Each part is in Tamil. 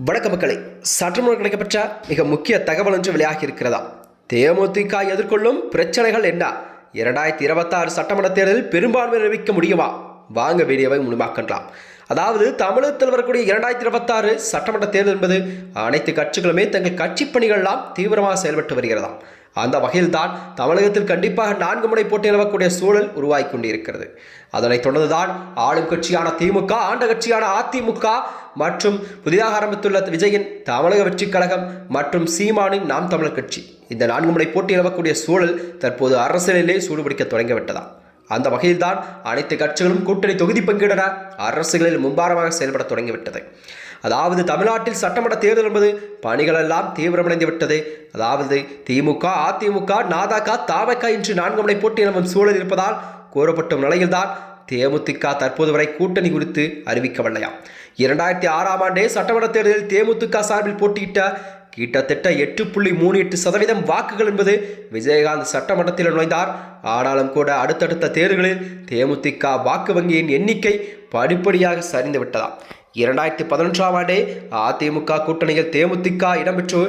வணக்க மக்களை, சற்றுமுன் கிடைக்கப்பட்ட மிக முக்கிய தகவல் ஒன்று வெளியாகி இருக்கிறதா? தேமுதிக எதிர்கொள்ளும் பிரச்சனைகள் என்ன? 2026 சட்டமன்ற தேர்தலில் பெரும்பான்மை நிரூபிக்க முடியுமா? வாங்க வீடியோவை முழுமாக்கலாம். அதாவது தமிழகத்தில் வரக்கூடிய 2026 சட்டமன்ற தேர்தல் என்பது அனைத்து கட்சிகளுமே தங்கள் கட்சி பணிகளெல்லாம் தீவிரமாக செயல்பட்டு வருகிறதாம். அந்த வகையில் தான் தமிழகத்தில் கண்டிப்பாக 4 முனை போட்டி நிலவக்கூடிய சூழல் உருவாகி கொண்டிருக்கிறது. அதனைத் தொடர்ந்துதான் ஆளும் கட்சியான திமுக, ஆண்ட கட்சியான அதிமுக மற்றும் புதிதாக ஆரம்பித்துள்ள விஜயின் தமிழக வெற்றிக் கழகம் மற்றும் சீமானின் நாம் தமிழர் கட்சி, இந்த 4 முனை போட்டி நிலவக்கூடிய சூழல் தற்போது அரசியலிலே சூடுபிடிக்க தொடங்கிவிட்டதாம். அந்த வகையில்தான் அனைத்து கட்சிகளும் கூட்டணி தொகுதி பங்கீடன அரசுகளில் மும்பாரமாக செயல்பட தொடங்கிவிட்டது. அதாவது தமிழ்நாட்டில் சட்டமன்ற தேர்தல் என்பது பணிகளெல்லாம் தீவிரமடைந்து விட்டது. அதாவது திமுக, அதிமுக, நாதக, தவக என்று 4 முனை போட்டி நிலவும் சூழல் இருப்பதால் கூறப்பட்ட நிலையில்தான் தேமுதிக தற்போது வரை கூட்டணி குறித்து அறிவிக்கவில்லையாம். 2006ஆம் ஆண்டே சட்டமன்ற தேர்தலில் தேமுதிக சார்பில் போட்டியிட்ட கிட்டத்தட்ட 8.38% வாக்குகள் என்பது விஜயகாந்த் சட்டமன்றத்தில் நுழைந்தார். ஆனாலும் கூட அடுத்தடுத்த தேர்தல்களில் தேமுதிக வாக்கு வங்கியின் எண்ணிக்கை படிப்படியாக சரிந்து விட்டதாம். 2011ஆம் ஆண்டே அதிமுக கூட்டணியில் தேமுதிக இடம்பெற்று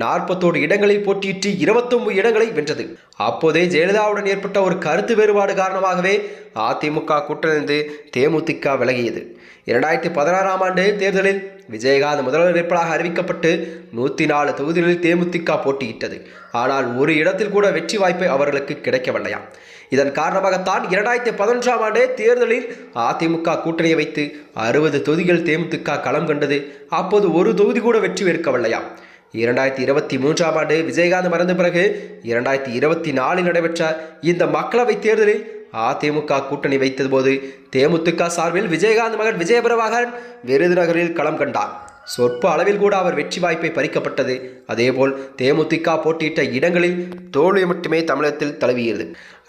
41 இடங்களில் போட்டியிட்டு 29 இடங்களை வென்றது. அப்போதே ஜெயலலிதாவுடன் ஏற்பட்ட ஒரு கருத்து வேறுபாடு காரணமாகவே அதிமுக கூட்டணியிலிருந்து தேமுதிக விலகியது. 2016ஆம் ஆண்டு தேர்தலில் விஜயகாந்த் முதல்வர் வேட்பாளராக அறிவிக்கப்பட்டு 104 தொகுதிகளில் தேமுதிக போட்டியிட்டது. ஆனால் ஒரு இடத்தில் கூட வெற்றி வாய்ப்பை அவர்களுக்கு கிடைக்கவில்லையாம். இதன் காரணமாகத்தான் 2011ஆம் ஆண்டே தேர்தலில் அதிமுக கூட்டணியை வைத்து 60 தொகுதிகள் தேமுதிக களம் கண்டது. அப்போது ஒரு தொகுதி கூட வெற்றி எடுக்கவில்லையாம். 2023ஆம் ஆண்டு விஜயகாந்த் மறைந்த பிறகு 2024 நடைபெற்ற இந்த மக்களவைத் தேர்தலில் அதிமுக கூட்டணி வைத்தது போது தேமுதிக சார்பில் விஜயகாந்த் மகன் விஜயபிரபாகரன் விருதுநகரில் களம் கண்டார். சொற்ப அளவில் கூட அவர் வெற்றி வாய்ப்பை பறிக்கப்பட்டது. அதேபோல் தேமுதிக போட்டியிட்ட இடங்களில் தோல்வி மட்டுமே தமிழகத்தில் தழுவியது.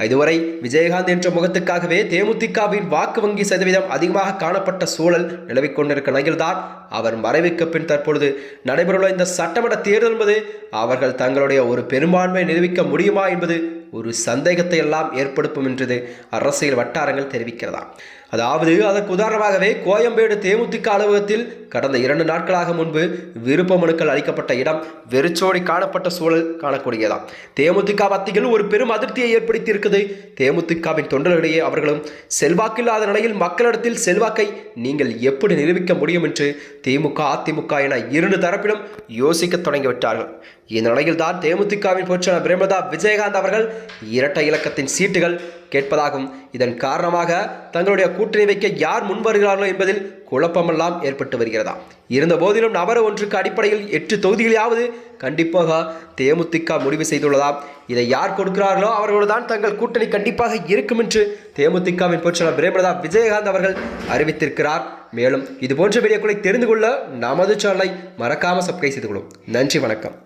இதுவரை விஜயகாந்த் என்ற முகத்துக்காகவே தேமுதிகவின் வாக்கு வங்கி சதவீதம் அதிகமாக காணப்பட்ட சூழல் நிலவிக் கொண்டிருக்க நிலையில்தான் அவர் மறைவுக்கு பின் தற்பொழுது நடைபெறவுள்ள இந்த சட்டமன்ற தேர்தல் என்பது அவர்கள் தங்களுடைய ஒரு பெரும்பான்மை நிரூபிக்க முடியுமா என்பது ஒரு சந்தேகத்தை எல்லாம் ஏற்படுத்தும் என்றது அரசியல் வட்டாரங்கள் தெரிவிக்கிறதா. அதாவது அதற்கு உதாரணமாகவே கோயம்பேடு தேமுதிக அலுவலகத்தில் கடந்த 2 நாட்களாக முன்பு விருப்ப மனுக்கள் அளிக்கப்பட்ட இடம் வெறிச்சோடி காணப்பட்ட சூழல் காணக்கூடியதாம். தேமுதிக மத்தியில் ஒரு பெரும் அதிருப்தியை ஏற்படுத்தி இருக்குது. தேமுதிகவின் தொண்டர்களிடையே அவர்களும் செல்வாக்கில்லாத நிலையில் மக்களிடத்தில் செல்வாக்கை நீங்கள் எப்படி நிரூபிக்க முடியும் என்று திமுக, அதிமுக என 2 தரப்பிலும் யோசிக்க தொடங்கிவிட்டார்கள். இந்த நிலையில் தான் தேமுதிகவின் பொதுச்செயலாளர் பிரேமலதா விஜயகாந்த் அவர்கள் இரட்டை இலக்கத்தின் சீட்டுகள் கேட்பதாகும். இதன் காரணமாக தங்களுடைய கூட்டணி வைக்க யார் முன் வருகிறார்களோ என்பதில் குழப்பமெல்லாம் ஏற்பட்டு வருகிறதா. இருந்த போதிலும் நபர் ஒன்றுக்கு அடிப்படையில் 8 தொகுதிகளாவது கண்டிப்பாக தேமுதிக முடிவு செய்துள்ளதாம். இதை யார் கொடுக்கிறார்களோ அவர்கள்தான் தங்கள் கூட்டணி கண்டிப்பாக இருக்கும் என்று தேமுதிகவின் பொதுச்செயலாளர் பிரேமலதா விஜயகாந்த் அவர்கள் அறிவித்திருக்கிறார். மேலும் இதுபோன்ற வீடியோக்களை தெரிந்து கொள்ள நமது சேனலை மறக்காமல் சப்ஸ்கிரைப் செய்து கொள்ளும். நன்றி, வணக்கம்.